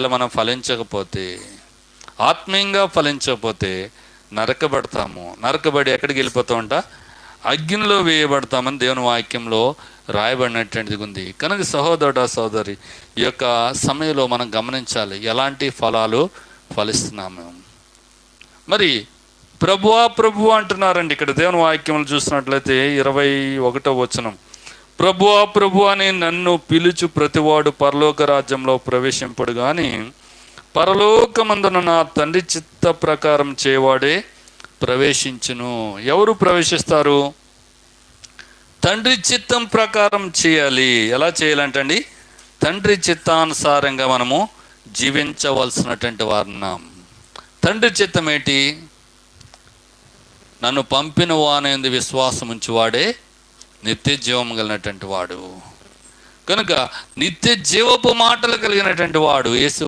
మనం ఫలించకపోతే, ఆత్మీయంగా ఫలించకపోతే నరకబడతాము. నరకబడి ఎక్కడికి వెళ్ళిపోతామంట? అగ్నిలో వేయబడతామని దేవుని వాక్యంలో రాయబడినటువంటిది ఉంది. కనుక సహోదరుడా సహోదరి, ఈ యొక్క సమయంలో మనం గమనించాలి ఎలాంటి ఫలాలు ఫలిస్తున్నాము. మరి ప్రభువా ప్రభువా అంటున్నారండి. ఇక్కడ దేవుని వాక్యములు చూసినట్లయితే 21వ వచనం, ప్రభువా ప్రభువా అని నన్ను పిలుచు ప్రతివాడు పరలోక రాజ్యంలో ప్రవేశింపడు గాని పరలోకమందున నా తండ్రి చిత్త ప్రకారం చేయవాడే ప్రవేశించును. ఎవరు ప్రవేశిస్తారు? తండ్రి చిత్తం ప్రకారం చేయాలి. ఎలా చేయాలంటండి? తండ్రి చిత్తానుసారంగా మనము జీవించవలసినటువంటి వారున్నాం. తండ్రి చిత్తం ఏంటి? నన్ను పంపిన వాని విశ్వాసం ఉంచువాడే నిత్య జీవం కలిగినటువంటి వాడు. కనుక నిత్య జీవపు మాటలు కలిగినటువంటి వాడు యేసు